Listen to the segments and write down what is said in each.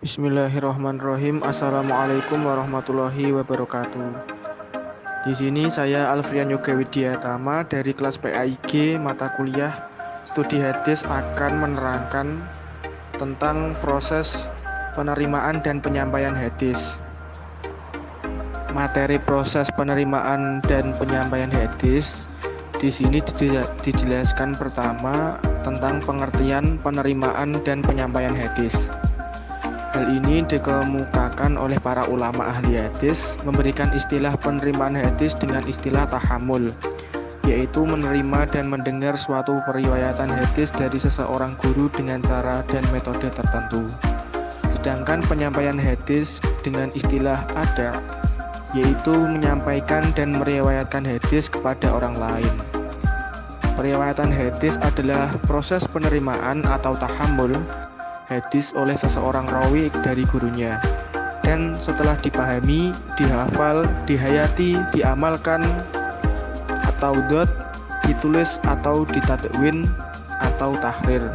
Bismillahirrahmanirrahim. Assalamualaikum warahmatullahi wabarakatuh. Di sini saya Alfrian Yoga Widyatama dari kelas PAIG mata kuliah Studi Hadis akan menerangkan tentang proses penerimaan dan penyampaian hadis. Materi proses penerimaan dan penyampaian hadis di sini dijelaskan pertama tentang pengertian penerimaan dan penyampaian hadis. Hal ini dikemukakan oleh para ulama ahli hadis memberikan istilah penerimaan hadis dengan istilah tahammul, yaitu menerima dan mendengar suatu periwayatan hadis dari seseorang guru dengan cara dan metode tertentu. Sedangkan penyampaian hadis dengan istilah ada, yaitu menyampaikan dan meriwayatkan hadis kepada orang lain. Periwayatan hadis adalah proses penerimaan atau tahammul hadis oleh seseorang rawi dari gurunya, dan setelah dipahami, dihafal, dihayati, diamalkan atau ditulis atau ditakwin atau tahrir,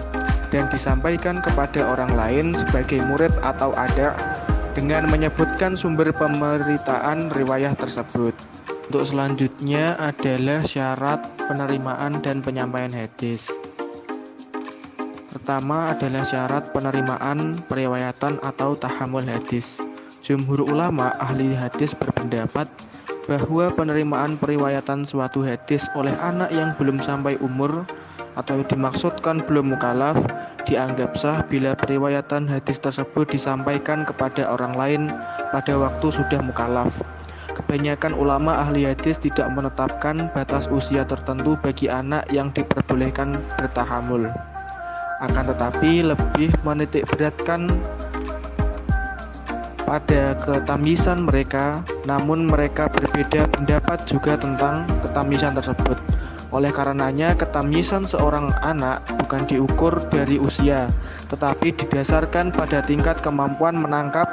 dan disampaikan kepada orang lain sebagai murid atau ada dengan menyebutkan sumber pemberitaan riwayah tersebut. Untuk selanjutnya adalah syarat penerimaan dan penyampaian hadis. Pertama adalah syarat penerimaan periwayatan atau tahammul hadis. Jumhur ulama ahli hadis berpendapat bahwa penerimaan periwayatan suatu hadis oleh anak yang belum sampai umur atau dimaksudkan belum mukallaf dianggap sah bila periwayatan hadis tersebut disampaikan kepada orang lain pada waktu sudah mukallaf. Kebanyakan ulama ahli hadis tidak menetapkan batas usia tertentu bagi anak yang diperbolehkan bertahammul. Akan tetapi lebih menitikberatkan pada ketamyisan mereka, namun mereka berbeda pendapat juga tentang ketamyisan tersebut. Oleh karenanya, ketamyisan seorang anak bukan diukur dari usia, tetapi didasarkan pada tingkat kemampuan menangkap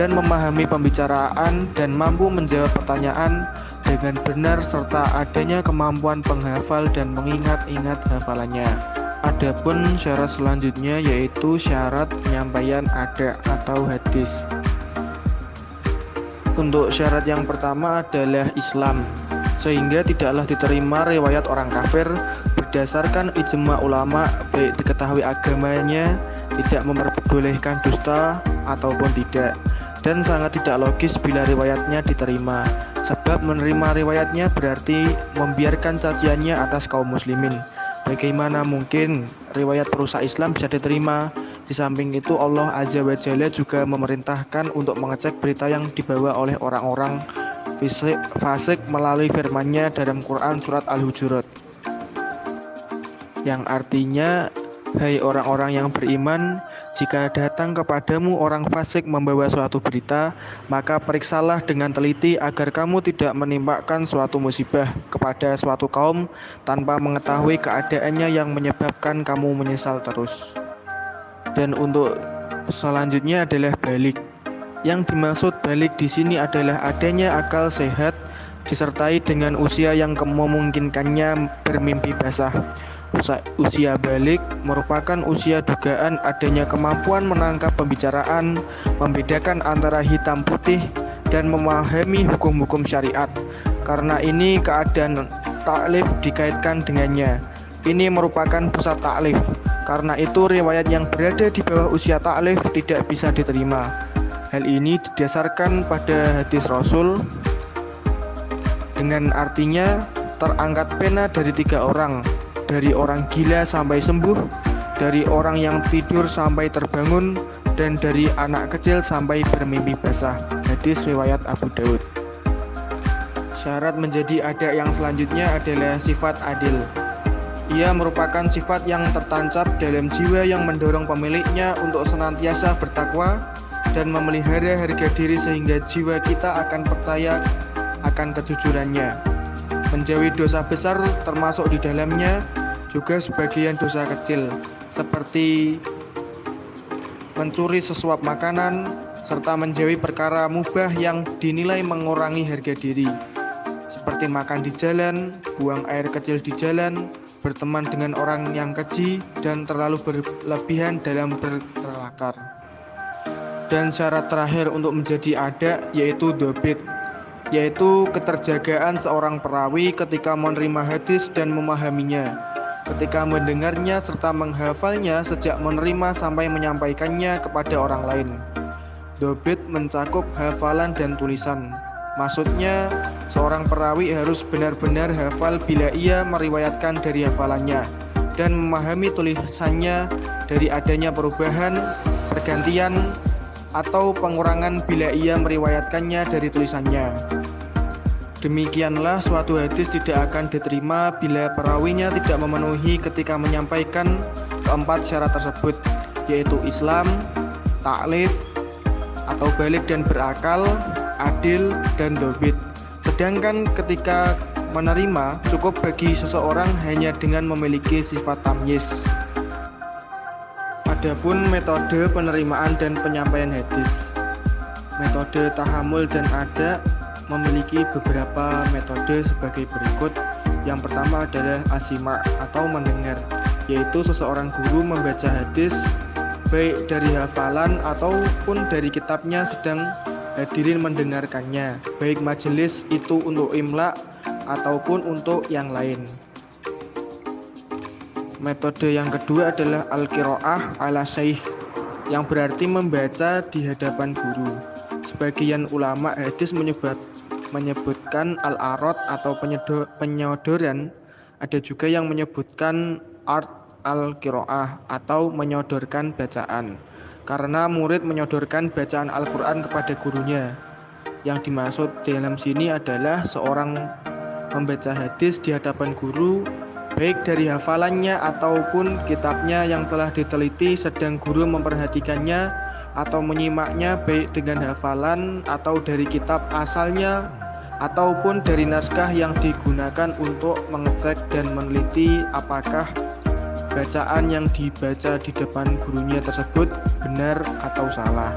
dan memahami pembicaraan dan mampu menjawab pertanyaan dengan benar serta adanya kemampuan penghafal dan mengingat-ingat hafalannya. Adapun syarat selanjutnya yaitu syarat penyampaian ada atau hadis. Untuk syarat yang pertama adalah Islam, sehingga tidaklah diterima riwayat orang kafir berdasarkan ijma ulama, baik diketahui agamanya tidak memperbolehkan dusta ataupun tidak, dan sangat tidak logis bila riwayatnya diterima, sebab menerima riwayatnya berarti membiarkan caciannya atas kaum muslimin. Bagaimana mungkin riwayat perusak Islam bisa diterima? Di samping itu Allah Azza wa Jalla juga memerintahkan untuk mengecek berita yang dibawa oleh orang-orang fasik melalui firman-Nya dalam Quran surat Al-Hujurat, yang artinya, hai orang-orang yang beriman, jika datang kepadamu orang fasik membawa suatu berita, maka periksalah dengan teliti agar kamu tidak menimpakan suatu musibah kepada suatu kaum tanpa mengetahui keadaannya yang menyebabkan kamu menyesal terus. Dan untuk selanjutnya adalah balik. Yang dimaksud balik di sini adalah adanya akal sehat disertai dengan usia yang memungkinkannya bermimpi basah. Usia balik merupakan usia dugaan adanya kemampuan menangkap pembicaraan, membedakan antara hitam putih, dan memahami hukum-hukum syariat. Karena ini keadaan taklif dikaitkan dengannya. Ini merupakan pusat taklif. Karena itu riwayat yang berada di bawah usia taklif tidak bisa diterima. Hal ini didasarkan pada hadis Rasul dengan artinya terangkat pena dari 3 orang. Dari orang gila sampai sembuh, dari orang yang tidur sampai terbangun, dan dari anak kecil sampai bermimpi basah. Hadis riwayat Abu Daud. Syarat menjadi ada yang selanjutnya adalah sifat adil. Ia merupakan sifat yang tertancap dalam jiwa yang mendorong pemiliknya untuk senantiasa bertakwa dan memelihara harga diri sehingga jiwa kita akan percaya akan kejujurannya. Menjauhi dosa besar termasuk di dalamnya juga sebagian dosa kecil, seperti mencuri sesuap makanan, serta menjauhi perkara mubah yang dinilai mengurangi harga diri, seperti makan di jalan, buang air kecil di jalan, berteman dengan orang yang keji, dan terlalu berlebihan dalam berkelakar. Dan syarat terakhir untuk menjadi ada yaitu dobit, yaitu keterjagaan seorang perawi ketika menerima hadis dan memahaminya, ketika mendengarnya serta menghafalnya sejak menerima sampai menyampaikannya kepada orang lain. Dobit mencakup hafalan dan tulisan. Maksudnya, seorang perawi harus benar-benar hafal bila ia meriwayatkan dari hafalannya dan memahami tulisannya dari adanya perubahan, pergantian, atau pengurangan bila ia meriwayatkannya dari tulisannya. Demikianlah suatu hadis tidak akan diterima bila perawinya tidak memenuhi ketika menyampaikan keempat syarat tersebut, yaitu Islam, taklif atau balik dan berakal, adil, dan dobit. Sedangkan ketika menerima cukup bagi seseorang hanya dengan memiliki sifat tamyiz. Adapun metode penerimaan dan penyampaian hadis. Metode tahammul dan ada memiliki beberapa metode sebagai berikut. Yang pertama adalah asima' atau mendengar, yaitu seseorang guru membaca hadis baik dari hafalan ataupun dari kitabnya sedang hadirin mendengarkannya, baik majelis itu untuk imla ataupun untuk yang lain. Metode yang kedua adalah al-qiraah ala syaikh, yang berarti membaca di hadapan guru. Sebagian ulama hadis menyebutkan al-arad atau penyodoran. Ada juga yang menyebutkan art al-qiraah atau menyodorkan bacaan, karena murid menyodorkan bacaan Al-Quran kepada gurunya. Yang dimaksud dalam sini adalah seorang membaca hadis di hadapan guru baik dari hafalannya ataupun kitabnya yang telah diteliti, sedang guru memperhatikannya atau menyimaknya baik dengan hafalan atau dari kitab asalnya ataupun dari naskah yang digunakan untuk mengecek dan meneliti apakah bacaan yang dibaca di depan gurunya tersebut benar atau salah.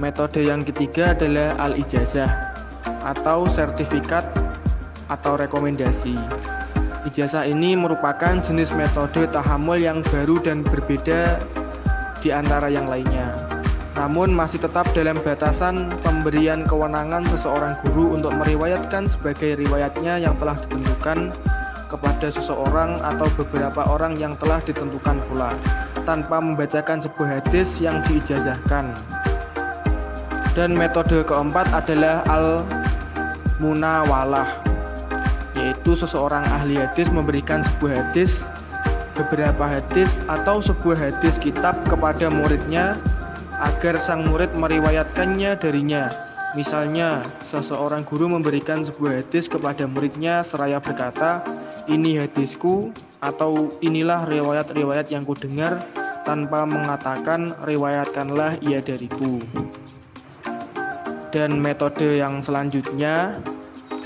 Metode yang ketiga adalah al-ijazah atau sertifikat atau rekomendasi. Ijazah ini merupakan jenis metode tahammul yang baru dan berbeda di antara yang lainnya. Namun masih tetap dalam batasan pemberian kewenangan seseorang guru untuk meriwayatkan sebagai riwayatnya yang telah ditentukan kepada seseorang atau beberapa orang yang telah ditentukan pula, tanpa membacakan sebuah hadis yang diijazahkan. Dan metode keempat adalah al-munawalah, yaitu seseorang ahli hadis memberikan sebuah hadis, beberapa hadis atau sebuah hadis kitab kepada muridnya agar sang murid meriwayatkannya darinya. Misalnya, seseorang guru memberikan sebuah hadis kepada muridnya seraya berkata, "Ini hadisku," atau "Inilah riwayat-riwayat yang kudengar," tanpa mengatakan "Riwayatkanlah ia dariku." Dan metode yang selanjutnya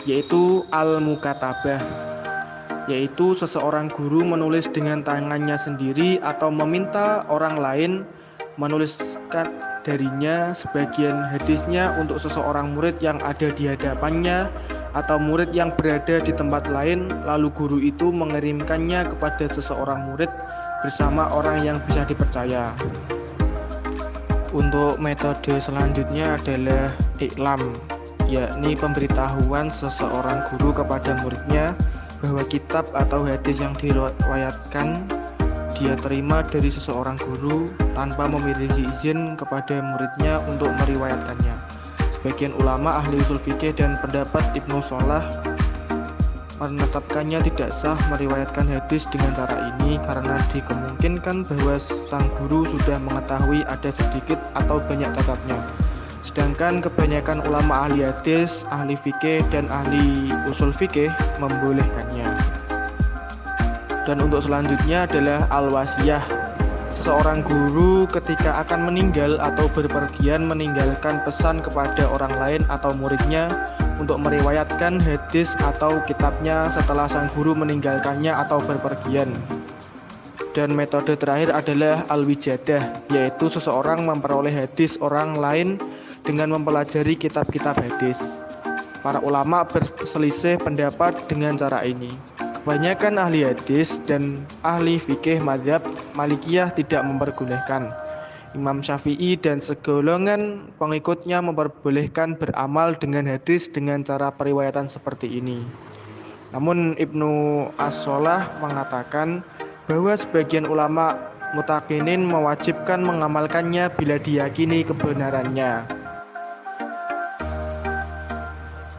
yaitu al-mukatabah, yaitu seseorang guru menulis dengan tangannya sendiri atau meminta orang lain menuliskan darinya sebagian hadisnya untuk seseorang murid yang ada di hadapannya atau murid yang berada di tempat lain, lalu guru itu mengirimkannya kepada seseorang murid bersama orang yang bisa dipercaya. Untuk metode selanjutnya adalah iklam, yakni pemberitahuan seseorang guru kepada muridnya bahwa kitab atau hadis yang diriwayatkan dia terima dari seseorang guru tanpa memiliki izin kepada muridnya untuk meriwayatkannya. Sebagian ulama ahli usul fikih dan pendapat Ibnu Shalah menetapkannya tidak sah meriwayatkan hadis dengan cara ini karena dikemungkinkan bahwa sang guru sudah mengetahui ada sedikit atau banyak catatnya. Sedangkan kebanyakan ulama ahli hadis, ahli fikih, dan ahli usul fikih membolehkannya. Dan untuk selanjutnya adalah al-wasiyah. Seorang guru ketika akan meninggal atau berpergian meninggalkan pesan kepada orang lain atau muridnya untuk meriwayatkan hadis atau kitabnya setelah sang guru meninggalkannya atau berpergian. Dan metode terakhir adalah al-wijadah, yaitu seseorang memperoleh hadis orang lain dengan mempelajari kitab-kitab hadis. Para ulama berselisih pendapat dengan cara ini. Kebanyakan ahli hadis dan ahli fikih mazhab Malikiyah tidak memperbolehkan. Imam Syafi'i dan segolongan pengikutnya memperbolehkan beramal dengan hadis dengan cara periwayatan seperti ini. Namun Ibnu As-Solah mengatakan bahwa sebagian ulama mutakinin mewajibkan mengamalkannya bila diyakini kebenarannya.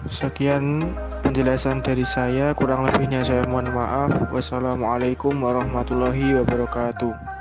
Sekian penjelasan dari saya, kurang lebihnya saya mohon maaf. Wassalamualaikum warahmatullahi wabarakatuh.